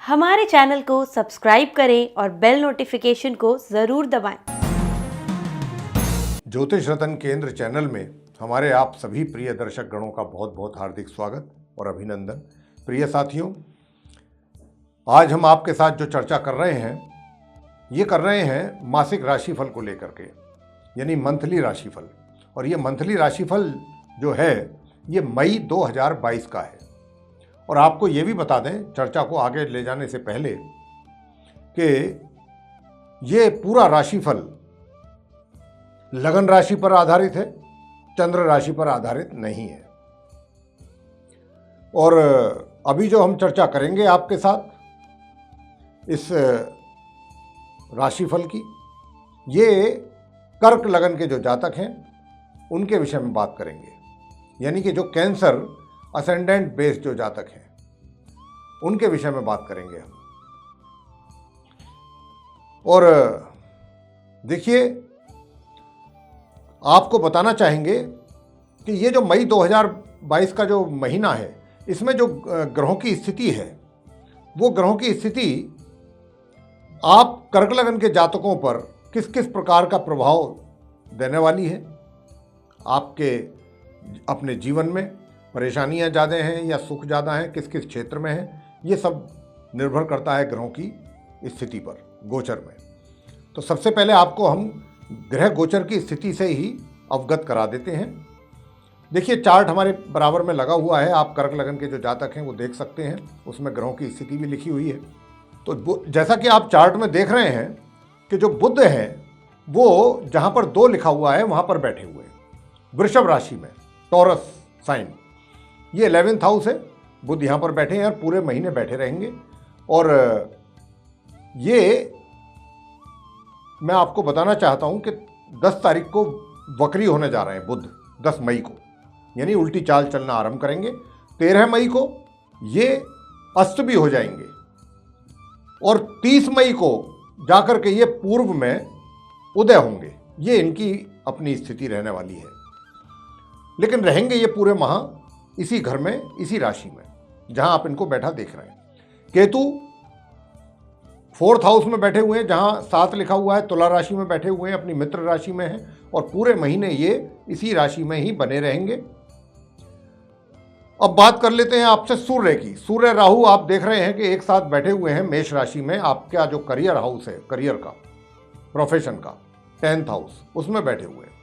हमारे चैनल को सब्सक्राइब करें और बेल नोटिफिकेशन को ज़रूर दबाएं। ज्योतिष रतन केंद्र चैनल में हमारे आप सभी प्रिय दर्शक गणों का बहुत बहुत हार्दिक स्वागत और अभिनंदन। प्रिय साथियों, आज हम आपके साथ जो चर्चा कर रहे हैं ये कर रहे हैं मासिक राशिफल को लेकर के, यानी मंथली राशिफल। और ये मंथली राशिफल जो है ये मई 2022 का है। और आपको ये भी बता दें, चर्चा को आगे ले जाने से पहले, कि ये पूरा राशिफल लगन राशि पर आधारित है, चंद्र राशि पर आधारित नहीं है। और अभी जो हम चर्चा करेंगे आपके साथ इस राशिफल की, ये कर्क लगन के जो जातक हैं उनके विषय में बात करेंगे, यानी कि जो कैंसर असेंडेंट बेस जो जातक हैं उनके विषय में बात करेंगे हम। और देखिए, आपको बताना चाहेंगे कि ये जो मई 2022 का जो महीना है, इसमें जो ग्रहों की स्थिति है, वो ग्रहों की स्थिति आप कर्क लगन के जातकों पर किस किस प्रकार का प्रभाव देने वाली है। आपके अपने जीवन में परेशानियां ज़्यादा हैं या सुख ज़्यादा हैं, किस किस क्षेत्र में है, ये सब निर्भर करता है ग्रहों की स्थिति पर गोचर में। तो सबसे पहले आपको हम ग्रह गोचर की स्थिति से ही अवगत करा देते हैं। देखिए, चार्ट हमारे बराबर में लगा हुआ है, आप कर्क लगन के जो जातक हैं वो देख सकते हैं, उसमें ग्रहों की स्थिति भी लिखी हुई है। तो जैसा कि आप चार्ट में देख रहे हैं कि जो बुध हैं वो जहाँ पर 2 लिखा हुआ है वहाँ पर बैठे हुए हैं, वृषभ राशि में, टॉरस साइन। ये 11th हाउस है, बुध यहाँ पर बैठे हैं और पूरे महीने बैठे रहेंगे। और ये मैं आपको बताना चाहता हूँ कि 10 तारीख को वक्री होने जा रहे हैं बुध, 10 मई को, यानी उल्टी चाल चलना आरंभ करेंगे। 13 मई को ये अस्त भी हो जाएंगे और 30 मई को जाकर के ये पूर्व में उदय होंगे। ये इनकी अपनी स्थिति रहने वाली है, लेकिन रहेंगे ये पूरे माह इसी घर में, इसी राशि में जहां आप इनको बैठा देख रहे हैं। केतु 4th हाउस में बैठे हुए हैं, जहां 7 लिखा हुआ है, तुला राशि में बैठे हुए हैं, अपनी मित्र राशि में हैं और पूरे महीने ये इसी राशि में ही बने रहेंगे। अब बात कर लेते हैं आपसे सूर्य की। सूर्य राहु आप देख रहे हैं कि एक साथ बैठे हुए हैं मेष राशि में। आपका जो करियर हाउस है, करियर का, प्रोफेशन का 10th हाउस, उसमें बैठे हुए हैं।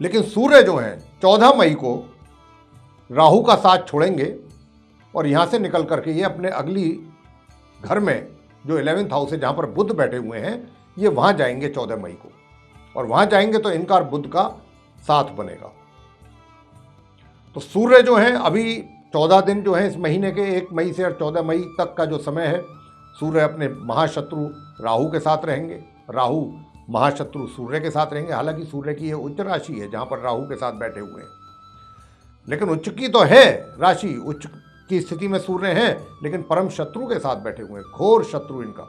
लेकिन सूर्य जो है 14 मई को राहु का साथ छोड़ेंगे और यहां से निकल करके ये अपने अगली घर में जो 11th हाउस है, जहां पर बुध बैठे हुए हैं, ये वहां जाएंगे 14 मई को। और वहां जाएंगे तो इनका और बुध का साथ बनेगा। तो सूर्य जो है अभी 14 दिन जो है इस महीने के, 1 मई से और 14 मई तक का जो समय है, सूर्य अपने महाशत्रु राहु के साथ रहेंगे, राहु महाशत्रु सूर्य के साथ रहेंगे। हालांकि सूर्य की ये उच्च राशि है जहां पर राहु के साथ बैठे हुए हैं, लेकिन उच्च की तो है राशि, उच्च की स्थिति में सूर्य हैं, लेकिन परम शत्रु के साथ बैठे हुए हैं, घोर शत्रु इनका।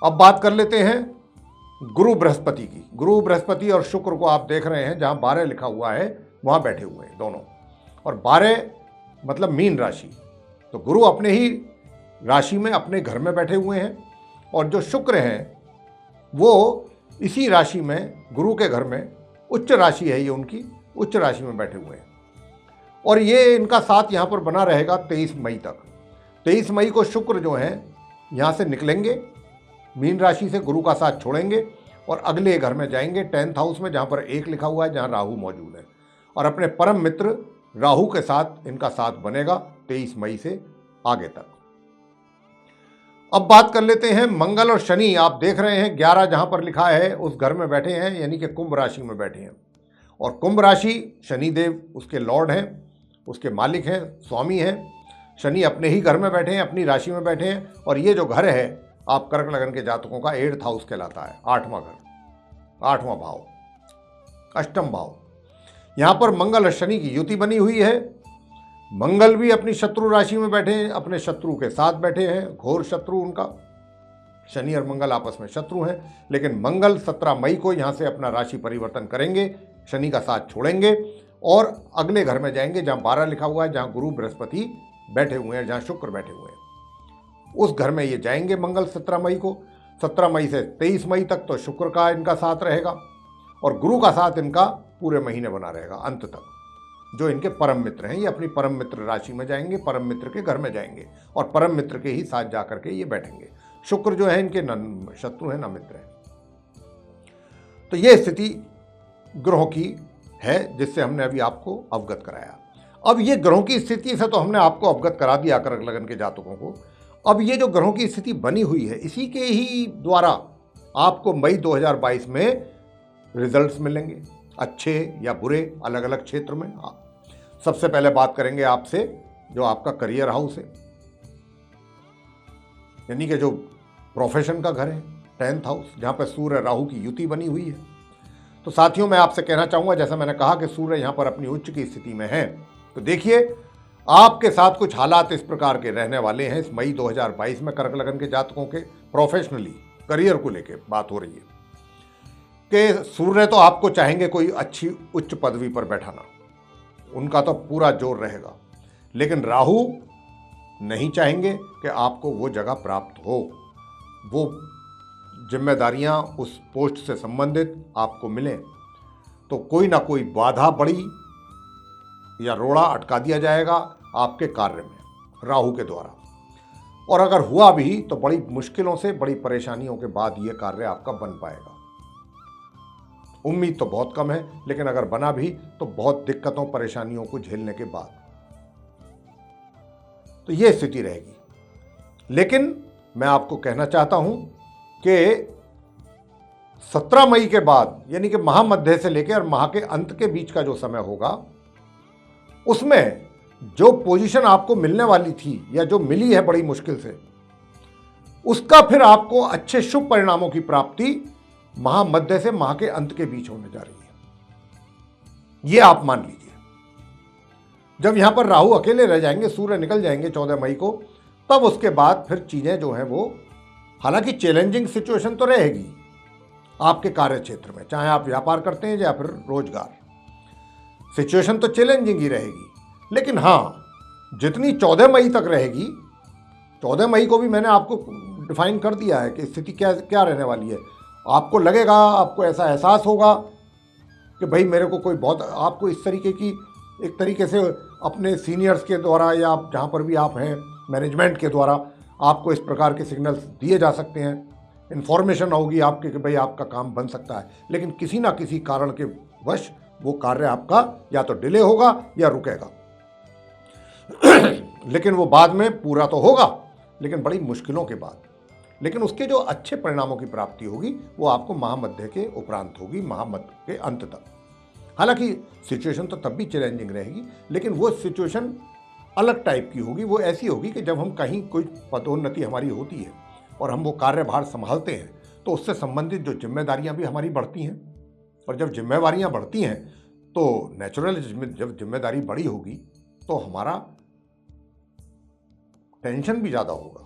अब बात कर लेते हैं गुरु बृहस्पति की। गुरु बृहस्पति और शुक्र को आप देख रहे हैं, जहां 12 लिखा हुआ है वहां बैठे हुए हैं दोनों, और 12 मतलब मीन राशि। तो गुरु अपने ही राशि में, अपने घर में बैठे हुए हैं, और जो शुक्र हैं वो इसी राशि में, गुरु के घर में, उच्च राशि है ये उनकी, उच्च राशि में बैठे हुए हैं। और ये इनका साथ यहाँ पर बना रहेगा 23 मई तक। 23 मई को शुक्र जो हैं यहाँ से निकलेंगे, मीन राशि से गुरु का साथ छोड़ेंगे और अगले घर में जाएंगे 10th हाउस में, जहाँ पर 1 लिखा हुआ है, जहाँ राहु मौजूद है। और अपने परम मित्र राहु के साथ इनका साथ बनेगा 23 मई से आगे तक। अब बात कर लेते हैं मंगल और शनि। आप देख रहे हैं 11 जहाँ पर लिखा है उस घर में बैठे हैं, यानी कि कुंभ राशि में बैठे हैं। और कुंभ राशि शनिदेव उसके लॉर्ड हैं, उसके मालिक हैं, स्वामी हैं। शनि अपने ही घर में बैठे हैं, अपनी राशि में बैठे हैं। और ये जो घर है आप कर्क लगन के जातकों का 8th हाउस कहलाता है, 8वां घर, 8वां भाव, अष्टम भाव। यहाँ पर मंगल और शनि की युति बनी हुई है। मंगल भी अपनी शत्रु राशि में बैठे हैं, अपने शत्रु के साथ बैठे हैं, घोर शत्रु उनका। शनि और मंगल आपस में शत्रु हैं, लेकिन मंगल 17 मई को यहाँ से अपना राशि परिवर्तन करेंगे, शनि का साथ छोड़ेंगे और अगले घर में जाएंगे जहाँ 12 लिखा हुआ है, जहाँ गुरु बृहस्पति बैठे हुए हैं, जहाँ शुक्र बैठे हुए हैं। उस घर में ये जाएंगे मंगल 17 मई को। 17 मई से 23 मई तक तो शुक्र का इनका साथ रहेगा और गुरु का साथ इनका पूरे महीने बना रहेगा अंत तक। जो इनके परम मित्र हैं, ये अपनी परम मित्र राशि में जाएंगे, परम मित्र के घर में जाएंगे और परम मित्र के ही साथ जाकर के ये बैठेंगे। शुक्र जो है इनके न शत्रु है न मित्र है। तो ये स्थिति ग्रहों की है जिससे हमने अभी आपको अवगत कराया। अब ये ग्रहों की स्थिति से तो हमने आपको अवगत करा दिया कर्क लगन के जातकों को। अब ये जो ग्रहों की स्थिति बनी हुई है इसी के ही द्वारा आपको मई 2022 में रिजल्ट्स मिलेंगे, अच्छे या बुरे, अलग अलग क्षेत्र में। सबसे पहले बात करेंगे आपसे जो आपका करियर हाउस है, यानी कि जो प्रोफेशन का घर है, 10th हाउस, जहां पर सूर्य राहु की युति बनी हुई है। तो साथियों मैं आपसे कहना चाहूंगा, जैसा मैंने कहा कि सूर्य यहां पर अपनी उच्च की स्थिति में है, तो देखिए आपके साथ कुछ हालात इस प्रकार के रहने वाले हैं इस मई 2022 में कर्क लगन के जातकों के। प्रोफेशनली करियर को लेकर बात हो रही है कि सूर्य तो आपको चाहेंगे कोई अच्छी उच्च पदवी पर बैठाना, उनका तो पूरा जोर रहेगा, लेकिन राहु नहीं चाहेंगे कि आपको वो जगह प्राप्त हो, वो जिम्मेदारियां उस पोस्ट से संबंधित आपको मिलें। तो कोई ना कोई बाधा बड़ी या रोड़ा अटका दिया जाएगा आपके कार्य में राहु के द्वारा, और अगर हुआ भी तो बड़ी मुश्किलों से, बड़ी परेशानियों के बाद ये कार्य आपका बन पाएगा। उम्मीद तो बहुत कम है, लेकिन अगर बना भी तो बहुत दिक्कतों परेशानियों को झेलने के बाद। तो ये स्थिति रहेगी। लेकिन मैं आपको कहना चाहता हूं कि 17 मई के बाद, यानी कि महामध्य से लेकर और माह के अंत के बीच का जो समय होगा, उसमें जो पोजीशन आपको मिलने वाली थी या जो मिली है बड़ी मुश्किल से, उसका फिर आपको अच्छे शुभ परिणामों की प्राप्ति महामध्य से माह के अंत के बीच होने जा रही है। यह आप मान लीजिए। जब यहां पर राहु अकेले रह जाएंगे, सूर्य निकल जाएंगे 14 मई को, तब उसके बाद फिर चीजें जो हैं वो, हालांकि चैलेंजिंग सिचुएशन तो रहेगी आपके कार्य क्षेत्र में, चाहे आप व्यापार करते हैं या फिर रोजगार, सिचुएशन तो चैलेंजिंग ही रहेगी। लेकिन हां, जितनी 14 मई तक रहेगी, 14 मई को भी मैंने आपको डिफाइन कर दिया है कि स्थिति क्या क्या रहने वाली है। आपको लगेगा, आपको ऐसा एहसास होगा कि भाई मेरे को कोई बहुत, आपको इस तरीके की, एक तरीके से अपने सीनियर्स के द्वारा या आप जहाँ पर भी आप हैं मैनेजमेंट के द्वारा आपको इस प्रकार के सिग्नल्स दिए जा सकते हैं, इन्फॉर्मेशन होगी आपके कि भाई आपका काम बन सकता है। लेकिन किसी ना किसी कारण के वश वो कार्य आपका या तो डिले होगा या रुकेगा लेकिन वो बाद में पूरा तो होगा, लेकिन बड़ी मुश्किलों के बाद। लेकिन उसके जो अच्छे परिणामों की प्राप्ति होगी वो आपको महामध्य के उपरांत होगी, महामध्य के अंत तक। हालांकि सिचुएशन तो तब भी चैलेंजिंग रहेगी, लेकिन वो सिचुएशन अलग टाइप की होगी। वो ऐसी होगी कि जब हम कहीं कोई पदोन्नति हमारी होती है और हम वो कार्यभार संभालते हैं, तो उससे संबंधित जो जिम्मेदारियां भी हमारी बढ़ती हैं, और जब जिम्मेदारियां बढ़ती हैं तो नेचुरल, जब जिम्मेदारी बड़ी होगी तो हमारा टेंशन भी ज़्यादा होगा।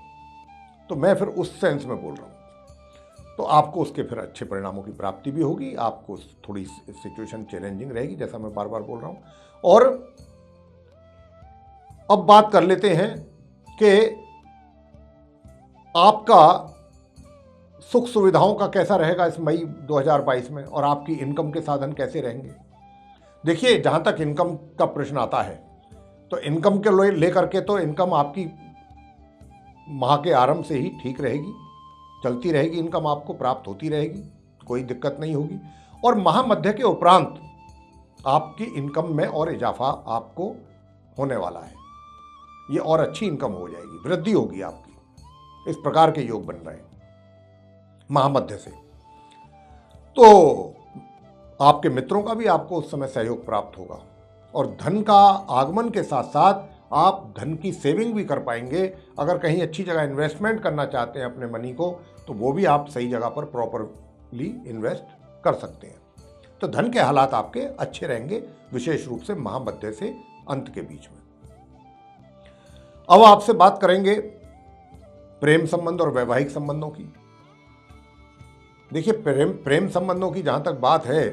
तो मैं फिर उस सेंस में बोल रहा हूँ। तो आपको उसके फिर अच्छे परिणामों की प्राप्ति भी होगी। आपको थोड़ी सिचुएशन चैलेंजिंग रहेगी, जैसा मैं बार बार बोल रहा हूँ। और अब बात कर लेते हैं कि आपका सुख सुविधाओं का कैसा रहेगा इस मई 2022 में, और आपकी इनकम के साधन कैसे रहेंगे। देखिए, जहाँ तक इनकम का प्रश्न आता है, तो इनकम के लेकर के तो इनकम आपकी माह के आरंभ से ही ठीक रहेगी, चलती रहेगी, इनकम आपको प्राप्त होती रहेगी, कोई दिक्कत नहीं होगी। और महामध्य के उपरांत आपकी इनकम में और इजाफा आपको होने वाला है। ये और अच्छी इनकम हो जाएगी, वृद्धि होगी आपकी। इस प्रकार के योग बन रहे हैं महामध्य से। तो आपके मित्रों का भी आपको उस समय सहयोग प्राप्त होगा, और धन का आगमन के साथ साथ आप धन की सेविंग भी कर पाएंगे। अगर कहीं अच्छी जगह इन्वेस्टमेंट करना चाहते हैं अपने मनी को, तो वो भी आप सही जगह पर प्रॉपरली इन्वेस्ट कर सकते हैं। तो धन के हालात आपके अच्छे रहेंगे, विशेष रूप से महामध्य से अंत के बीच में। अब आपसे बात करेंगे प्रेम संबंध और वैवाहिक संबंधों की। देखिए, प्रेम संबंधों की जहां तक बात है,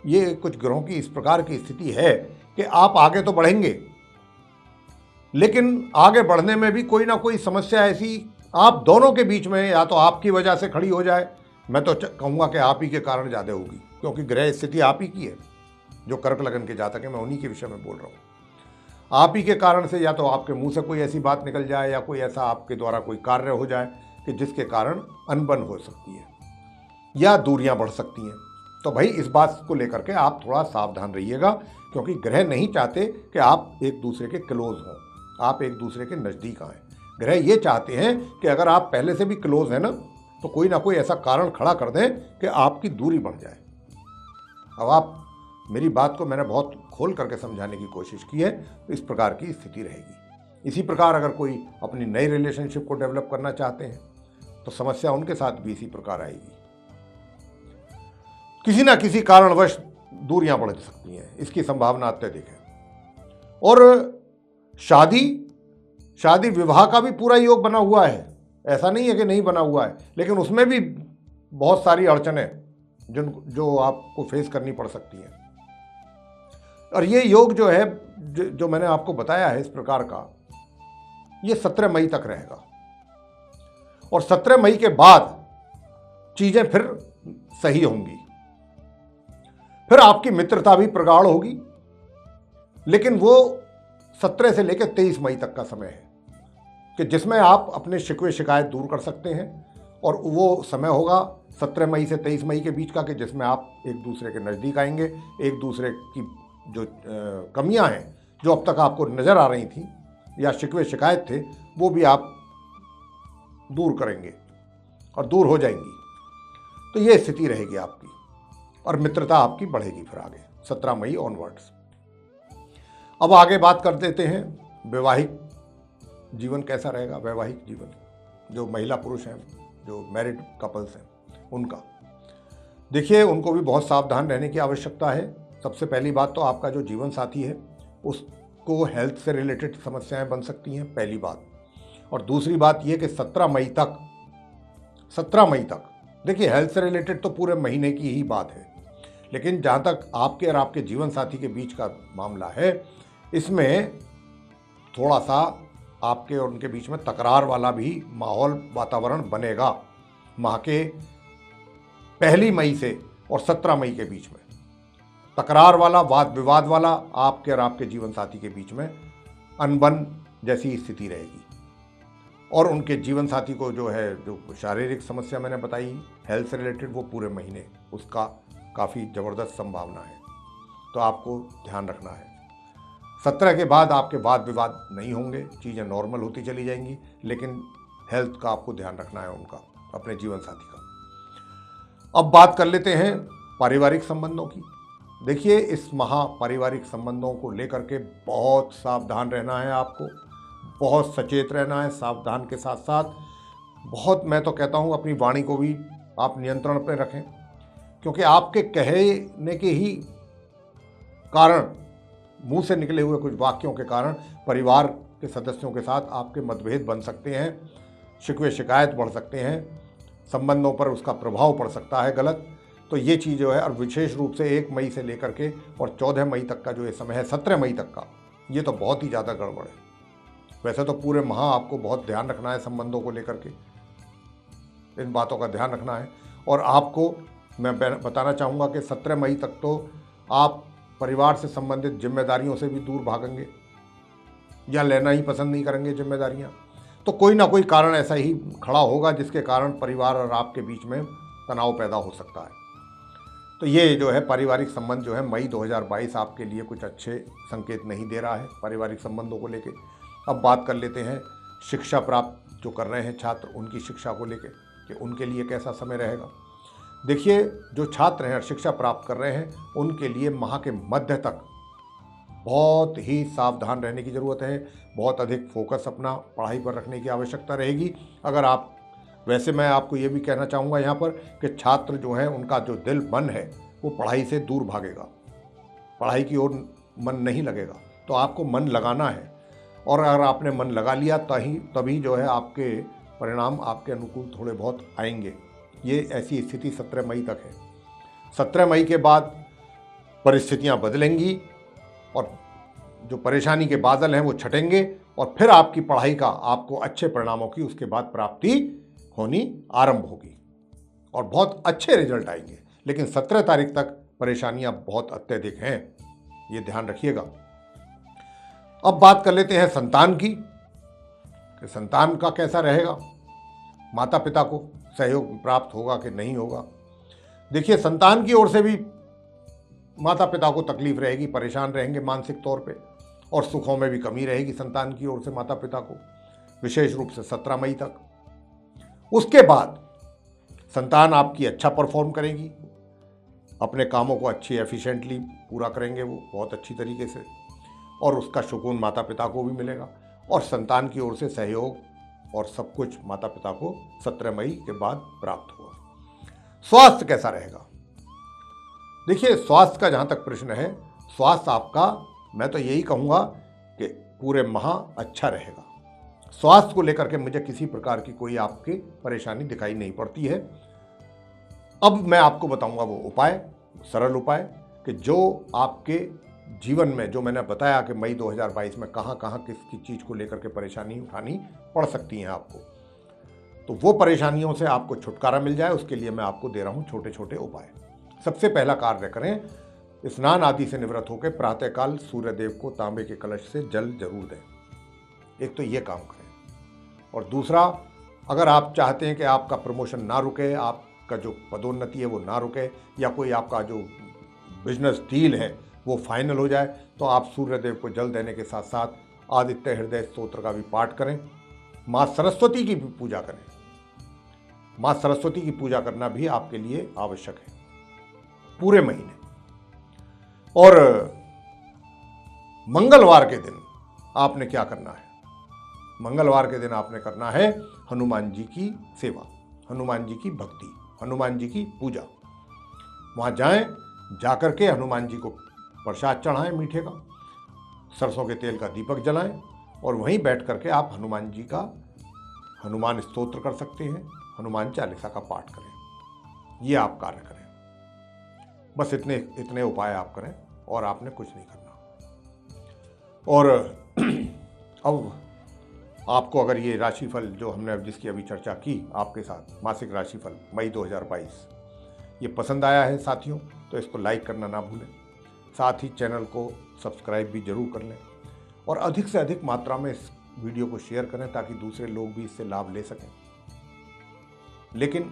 ये कुछ ग्रहों की इस प्रकार की स्थिति है कि आप आगे तो बढ़ेंगे, लेकिन आगे बढ़ने में भी कोई ना कोई समस्या ऐसी आप दोनों के बीच में या तो आपकी वजह से खड़ी हो जाए, मैं तो कहूँगा कि आप ही के कारण ज़्यादा होगी, क्योंकि ग्रह स्थिति आप ही की है। जो कर्क लगन के जातक हैं, मैं उन्हीं के विषय में बोल रहा हूँ। आप ही के कारण से या तो आपके मुंह से कोई ऐसी बात निकल जाए या कोई ऐसा आपके द्वारा कोई कार्य हो जाए कि जिसके कारण अनबन हो सकती है या दूरियां बढ़ सकती हैं। तो भाई इस बात को लेकर के आप थोड़ा सावधान रहिएगा, क्योंकि ग्रह नहीं चाहते कि आप एक दूसरे के क्लोज हों, आप एक दूसरे के नज़दीक आएँ। ग्रह ये चाहते हैं कि अगर आप पहले से भी क्लोज हैं ना, तो कोई ना कोई ऐसा कारण खड़ा कर दें कि आपकी दूरी बढ़ जाए। अब आप मेरी बात को मैंने बहुत खोल करके समझाने की कोशिश की है, तो इस प्रकार की स्थिति रहेगी। इसी प्रकार अगर कोई अपनी नई रिलेशनशिप को डेवलप करना चाहते हैं तो समस्या उनके साथ भी इसी प्रकार आएगी। किसी ना किसी कारणवश दूरियां बढ़ सकती हैं, इसकी संभावना अत्यधिक है। और शादी विवाह का भी पूरा योग बना हुआ है, ऐसा नहीं है कि नहीं बना हुआ है, लेकिन उसमें भी बहुत सारी अड़चनें जो आपको फेस करनी पड़ सकती हैं। और ये योग जो है, जो मैंने आपको बताया है इस प्रकार का, ये 17 मई तक रहेगा। और 17 मई के बाद चीजें फिर सही होंगी, फिर आपकी मित्रता भी प्रगाढ़ होगी। लेकिन वो 17 से लेकर 23 मई तक का समय है कि जिसमें आप अपने शिकवे शिकायत दूर कर सकते हैं। और वो समय होगा 17 मई से 23 मई के बीच का, कि जिसमें आप एक दूसरे के नज़दीक आएंगे, एक दूसरे की जो कमियां हैं, जो अब तक आपको नज़र आ रही थी या शिकवे शिकायत थे, वो भी आप दूर करेंगे और दूर हो जाएंगी। तो ये स्थिति रहेगी आपकी, और मित्रता आपकी बढ़ेगी फिर आगे 17 मई ऑनवर्ड्स। अब आगे बात कर देते हैं वैवाहिक जीवन कैसा रहेगा। वैवाहिक जीवन, जो महिला पुरुष हैं, जो मैरिड कपल्स हैं, उनका देखिए, उनको भी बहुत सावधान रहने की आवश्यकता है। सबसे पहली बात तो आपका जो जीवन साथी है उसको हेल्थ से रिलेटेड समस्याएं बन सकती हैं, पहली बात। और दूसरी बात यह कि 17 मई तक देखिए, हेल्थ से रिलेटेड तो पूरे महीने की ही बात है, लेकिन जहाँ तक आपके और आपके जीवन साथी के बीच का मामला है, इसमें थोड़ा सा आपके और उनके बीच में तकरार वाला भी माहौल, वातावरण बनेगा माह के 1 मई से और 17 मई के बीच में। तकरार वाला, वाद विवाद वाला, आपके और आपके जीवन साथी के बीच में अनबन जैसी स्थिति रहेगी। और उनके जीवन साथी को जो है, जो शारीरिक समस्या मैंने बताई हेल्थ से रिलेटेड, वो पूरे महीने उसका काफ़ी ज़बरदस्त संभावना है, तो आपको ध्यान रखना है। 17 के बाद आपके वाद विवाद नहीं होंगे, चीज़ें नॉर्मल होती चली जाएंगी, लेकिन हेल्थ का आपको ध्यान रखना है उनका, अपने जीवन साथी का। अब बात कर लेते हैं पारिवारिक संबंधों की। देखिए, इस माह पारिवारिक संबंधों को लेकर के बहुत सावधान रहना है आपको, बहुत सचेत रहना है। सावधान के साथ साथ बहुत, मैं तो कहता हूँ, अपनी वाणी को भी आप नियंत्रण पर रखें, क्योंकि आपके कहने के ही कारण, मुंह से निकले हुए कुछ वाक्यों के कारण परिवार के सदस्यों के साथ आपके मतभेद बन सकते हैं, शिकवे शिकायत बढ़ सकते हैं, संबंधों पर उसका प्रभाव पड़ सकता है गलत। तो ये चीज़ जो है, और विशेष रूप से 1 मई से लेकर के और 14 मई तक का जो ये समय है, 17 मई तक का, ये तो बहुत ही ज़्यादा गड़बड़ है। वैसे तो पूरे माह आपको बहुत ध्यान रखना है संबंधों को लेकर के, इन बातों का ध्यान रखना है। और आपको मैं बताना चाहूँगा कि 17 मई तक तो आप परिवार से संबंधित जिम्मेदारियों से भी दूर भागेंगे या लेना ही पसंद नहीं करेंगे जिम्मेदारियां। तो कोई ना कोई कारण ऐसा ही खड़ा होगा जिसके कारण परिवार और आपके बीच में तनाव पैदा हो सकता है। तो ये जो है पारिवारिक संबंध जो है, मई 2022 आपके लिए कुछ अच्छे संकेत नहीं दे रहा है पारिवारिक संबंधों को लेके। अब बात कर लेते हैं शिक्षा प्राप्त जो कर रहे हैं छात्र, उनकी शिक्षा को लेके कि उनके लिए कैसा समय रहेगा। देखिए, जो छात्र हैं और शिक्षा प्राप्त कर रहे हैं, उनके लिए माह के मध्य तक बहुत ही सावधान रहने की ज़रूरत है, बहुत अधिक फोकस अपना पढ़ाई पर रखने की आवश्यकता रहेगी। अगर आप, वैसे मैं आपको ये भी कहना चाहूँगा यहाँ पर कि छात्र जो हैं, उनका जो दिल मन है वो पढ़ाई से दूर भागेगा, पढ़ाई की ओर मन नहीं लगेगा। तो आपको मन लगाना है, और अगर आपने मन लगा लिया तभी जो है आपके परिणाम आपके अनुकूल थोड़े बहुत आएंगे। ये ऐसी स्थिति 17 मई तक है। 17 मई के बाद परिस्थितियां बदलेंगी और जो परेशानी के बादल हैं वो छटेंगे, और फिर आपकी पढ़ाई का आपको अच्छे परिणामों की उसके बाद प्राप्ति होनी आरंभ होगी और बहुत अच्छे रिजल्ट आएंगे। लेकिन 17 तारीख तक परेशानियां बहुत अत्यधिक हैं, ये ध्यान रखिएगा। अब बात कर लेते हैं संतान की कि संतान का कैसा रहेगा, माता पिता को सहयोग प्राप्त होगा कि नहीं होगा। देखिए, संतान की ओर से भी माता पिता को तकलीफ रहेगी, परेशान रहेंगे मानसिक तौर पे, और सुखों में भी कमी रहेगी संतान की ओर से माता पिता को, विशेष रूप से 17 मई तक। उसके बाद संतान आपकी अच्छा परफॉर्म करेगी, अपने कामों को अच्छी एफिशिएंटली पूरा करेंगे वो बहुत अच्छी तरीके से, और उसका सुकून माता पिता को भी मिलेगा और संतान की ओर से सहयोग और सब कुछ माता पिता को 17 मई के बाद प्राप्त होगा। स्वास्थ्य कैसा रहेगा? देखिए, स्वास्थ्य का जहाँ तक प्रश्न है, स्वास्थ्य आपका, मैं तो यही कहूँगा कि पूरे माह अच्छा रहेगा। स्वास्थ्य को लेकर के मुझे किसी प्रकार की कोई आपकी परेशानी दिखाई नहीं पड़ती है। अब मैं आपको बताऊंगा वो उपाय, सरल उपाय, कि जो आपके जीवन में, जो मैंने बताया कि मई 2022 में कहाँ कहाँ किस चीज़ को लेकर के परेशानी उठानी पड़ सकती हैं आपको, तो वो परेशानियों से आपको छुटकारा मिल जाए, उसके लिए मैं आपको दे रहा हूँ छोटे छोटे उपाय। सबसे पहला कार्य करें, स्नान आदि से निवृत्त होकर प्रातःकाल सूर्यदेव को तांबे के कलश से जल जरूर दें। एक तो ये काम करें। और दूसरा, अगर आप चाहते हैं कि आपका प्रमोशन ना रुके, आपका जो पदोन्नति है वो ना रुके, या कोई आपका जो बिजनेस डील है वो फाइनल हो जाए, तो आप सूर्यदेव को जल देने के साथ साथ आदित्य हृदय स्तोत्र का भी पाठ करें। माँ सरस्वती की भी पूजा करें। माँ सरस्वती की पूजा करना भी आपके लिए आवश्यक है पूरे महीने। और मंगलवार के दिन आपने क्या करना है? मंगलवार के दिन आपने करना है हनुमान जी की सेवा, हनुमान जी की भक्ति, हनुमान जी की पूजा। वहाँ जाएं, जाकर के हनुमान जी को प्रसाद चढ़ाएं मीठे का, सरसों के तेल का दीपक जलाएं, और वहीं बैठ करके आप हनुमान जी का हनुमान स्तोत्र कर सकते हैं, हनुमान चालीसा का पाठ करें। ये आप कार्य करें। बस इतने उपाय आप करें और आपने कुछ नहीं करना। और अब आपको अगर ये राशिफल जो हमने जिसकी अभी चर्चा की आपके साथ, मासिक राशिफल मई 2022, ये पसंद आया है साथियों, तो इसको लाइक करना ना भूलें। साथ ही चैनल को सब्सक्राइब भी जरूर कर लें और अधिक से अधिक मात्रा में इस वीडियो को शेयर करें ताकि दूसरे लोग भी इससे लाभ ले सकें। लेकिन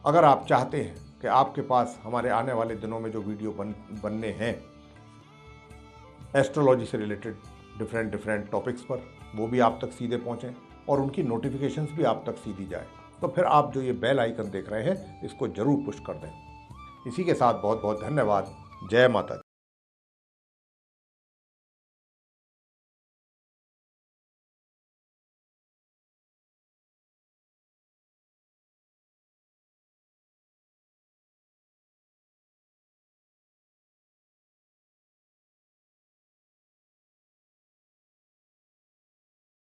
अगर आप चाहते हैं कि आपके पास हमारे आने वाले दिनों में जो वीडियो बनने हैं एस्ट्रोलॉजी से रिलेटेड डिफरेंट टॉपिक्स पर, वो भी आप तक सीधे पहुंचें और उनकी नोटिफिकेशंस भी आप तक सीधी जाए, तो फिर आप जो ये बेल आइकन देख रहे हैं इसको जरूर पुश कर दें। इसी के साथ बहुत बहुत धन्यवाद। जय माता दी।